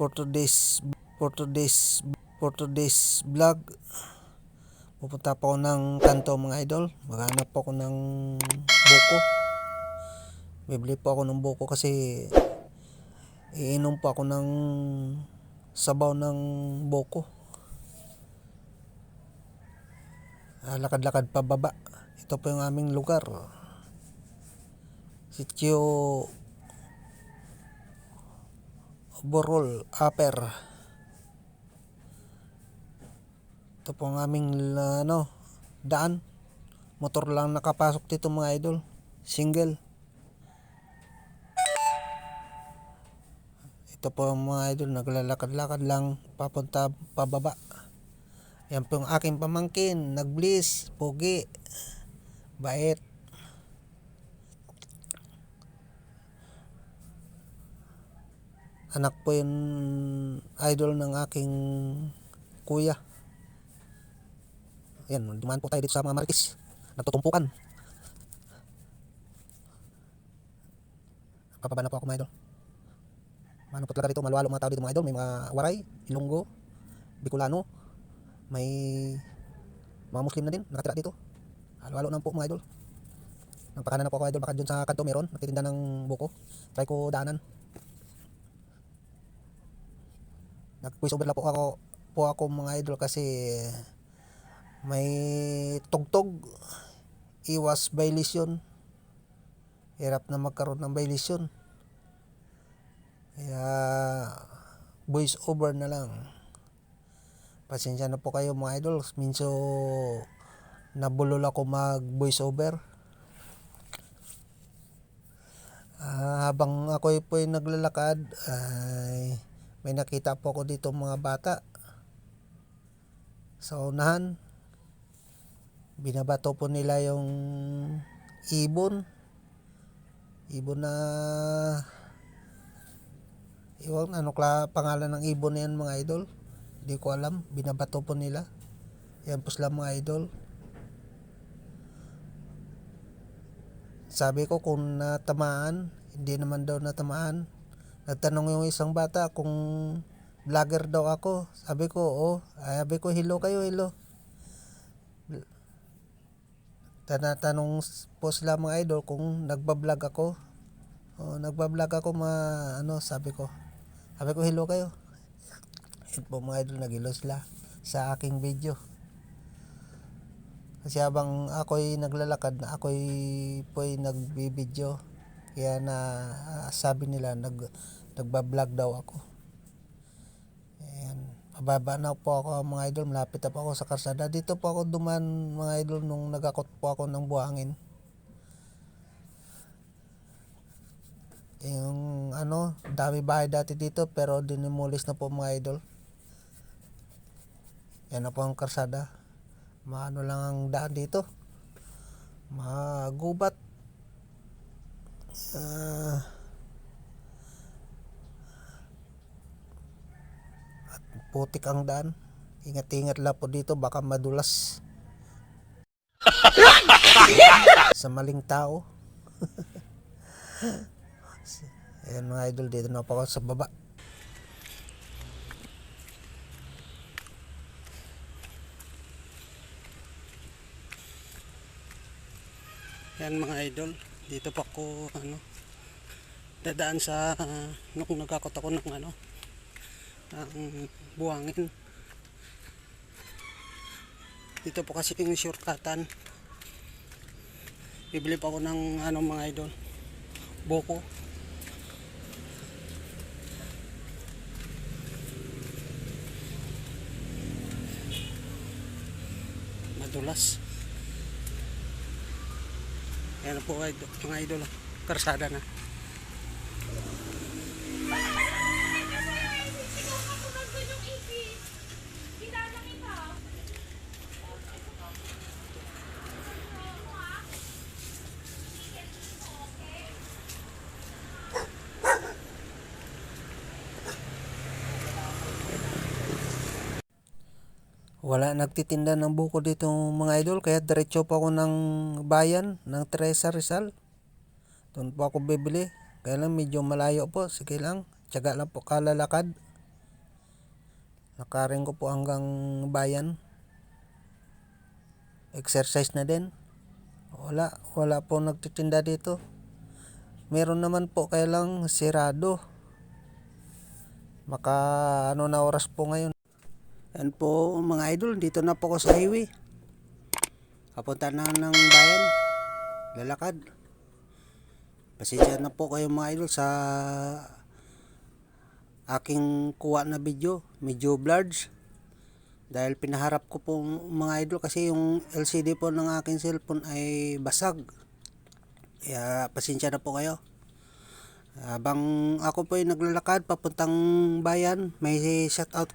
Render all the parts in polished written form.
for today's vlog, pupunta po ako ng kanto mga idol. Maghanap po ako ng buko. Bibili po ako ng buko kasi iinom po ako ng sabaw ng buko. Lakad-lakad pababa. Ito po yung aming lugar. Sitio Borol Upper. Ito po ang aming daan. Motor lang nakapasok dito mga idol. Single. Ito po mga idol, naglalakad-lakad lang papunta pababa. Yan po yung aking pamangkin, nag-bliss, pogi, bait. Anak po yung idol ng aking kuya. Yan, dumaan po tayo dito sa mga marites. Nagtutumpukan. Papaba na po ako mga idol. Mano po talaga dito, maluwalo mga tao dito mga idol. May mga Waray, Ilonggo, Bicolano. May mga Muslim na din nakatira dito. Halo-halo na po mga idol. Nagpakanan na po ako idol, baka dyan sa kanto meron nagtitinda ng buko. Try ko daanan. Nag-voice over lang po ako mga idol kasi may tugtog. Iwas violation. Hirap na magkaroon ng violation. Kaya voice over na lang. Pasensya na po kayo mga idol. Minso nabulol ako mag voice over. Habang ako po ay naglalakad ay may nakita po ako dito mga bata sa unahan. Binabato po nila yung ibon na iwan pangalan ng ibon na yan mga idol, hindi ko alam. Binabato po nila yan po sila mga idol. Sabi ko kung natamaan, hindi naman daw natamaan. Nagtanong yung isang bata kung vlogger daw ako. Sabi ko oo. Sabi ko hello kayo, hello. Tanatanong po sila mga idol kung nagbablog ako. Nagbablog ako sabi ko hello kayo. Yun po mga idol, nag-hello sila sa aking video. Kasi habang ako'y naglalakad, ako'y po'y nagbibideo. Kaya sabi nila nagbablog daw ako. Ayan. Pababa na po ako mga idol, malapit na po ako sa karsada. Dito po ako duman mga idol nung nagakot po ako ng buhangin. Yung dami bahay dati dito pero dinimulis na po mga idol. Yan na po ang karsada. Lang ang daan dito. Magubat. At putik ang daan. Ingat-ingat lang po dito, baka madulas sa maling tao. Ayan mga idol, dito na po ako sa baba. Yan mga idol, dito pa ako dadaan sa nung nagkakot ako ng buhangin. Dito po kasi yung shortcutan. Bibili pa ako ng mga idol, buko. Madulas. Ayan po mga idol, karsada na. Wala nagtitinda ng buko dito mga idol, kaya diretso pa ako ng bayan ng Teresa Rizal. Doon po ako bibili. Kaya lang medyo malayo po. Sige lang, tiyaga lang po kalalakad. Lakarin ko po hanggang bayan. Exercise na din. Wala po nagtitinda dito. Meron naman po, kaya lang sirado. Maka ano na oras po ngayon. Yan po mga idol, dito na po ako sa highway. Papunta na ng bayan. Lalakad. Pasensya na po kayo mga idol sa aking kuha na video. Medyo blurred. Dahil pinaharap ko po mga idol kasi yung LCD po ng aking cellphone ay basag. Kaya pasensya na po kayo. Habang ako po ay naglalakad papuntang bayan, may shoutout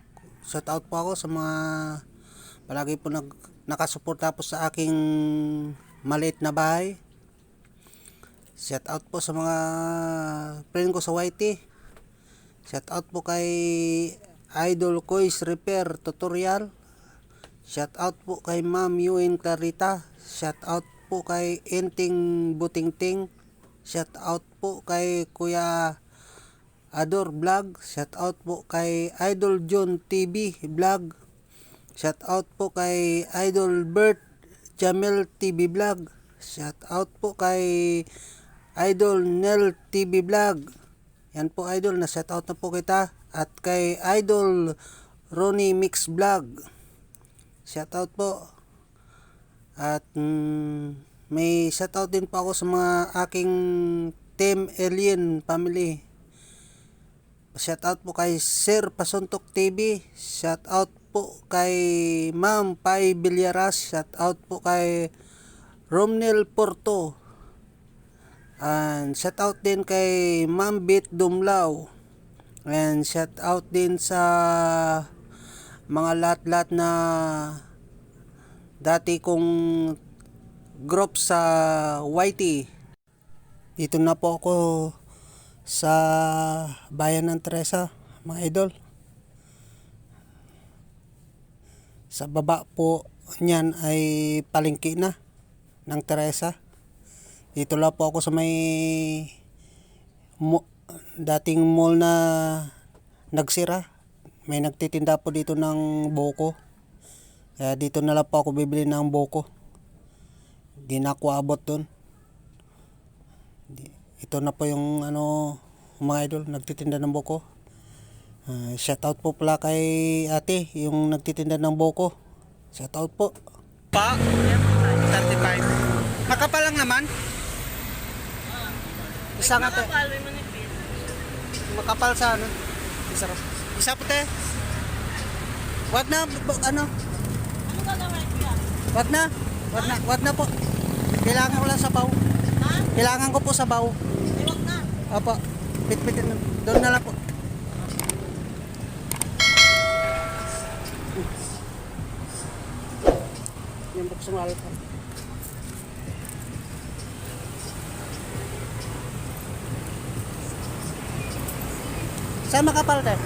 po ako sa mga palagi po nakasuporta po sa aking maliit na bahay. Shoutout po sa mga friend ko sa YT. Shoutout po kay Idol Kois Repair Tutorial. Shoutout po kay Ma'am Yuen Clarita. Shoutout po kay Enting Butingting. Shoutout po kay Kuya Ador Vlog. Shoutout po kay Idol John TV Vlog. Shoutout po kay Idol Bert Jamel TV Vlog. Shoutout po kay Idol Nel TV Vlog. Yan po idol, na shoutout na po kita. At kay Idol Ronnie Mix Vlog. Shoutout po. At may shoutout din po ako sa mga aking Team Alien family. Shoutout po kay Sir Pasuntok TV. Shoutout po kay Ma'am Pai Villarras. Shoutout po kay Romnel Porto. And shoutout din kay Ma'am Bit Dumlao. And shoutout din sa mga lahat-lahat na dati kong group sa YT. Dito na po ako sa bayan ng Teresa, mga idol. Sa baba po niyan ay palengke na ng Teresa. Dito lang po ako sa may dating mall na nagsira. May nagtitinda po dito ng buko. Kaya dito na lang po ako bibili ng buko. Di na ako abot dun. Ito na po yung mga idol, nagtitinda ng buko. Shoutout po pala kay ate, yung nagtitinda ng buko. Shoutout po. Pa, 35. Makapal lang naman. Isa nga te. Makapal sa ano? Isa po te. Wag na Wag na po. Kailangan ko lang sabaw. Ha? Kailangan ko po sabaw. Wag na. Opo. Pitpitin doon na lang po. Yung buksan mo alpa. Saan makapal tayo?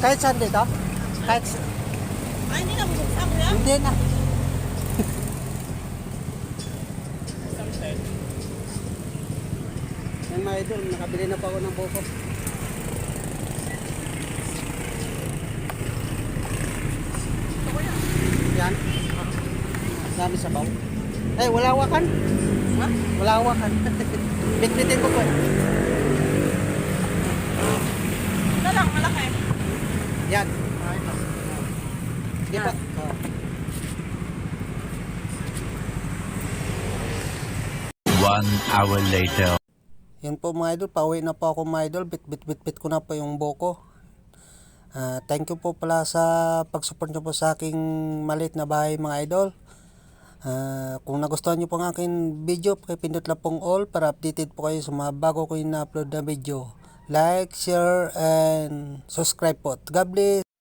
Kahit saan dito? Kahit hindi na bubuksan mo yan? Hindi na. Yan mga idol, nakabili na pa ako ng buko. Yan. Dami sabaw. Eh, wala wakan. Ha? Wala wakan. Bitbitin ko po. Ito lang, malaki. Yan. Di ba? Oh. 1 hour later. Yan po mga idol, pauwi na po ako mga idol. Bit ko na po yung buko. Thank you po pala sa pag-support nyo po sa aking maliit na bahay mga idol. Kung nagustuhan nyo po ang aking video, pakipindot lang pong all para updated po kayo sa mga bago ko na-upload na video. Like, share, and subscribe po. God bless!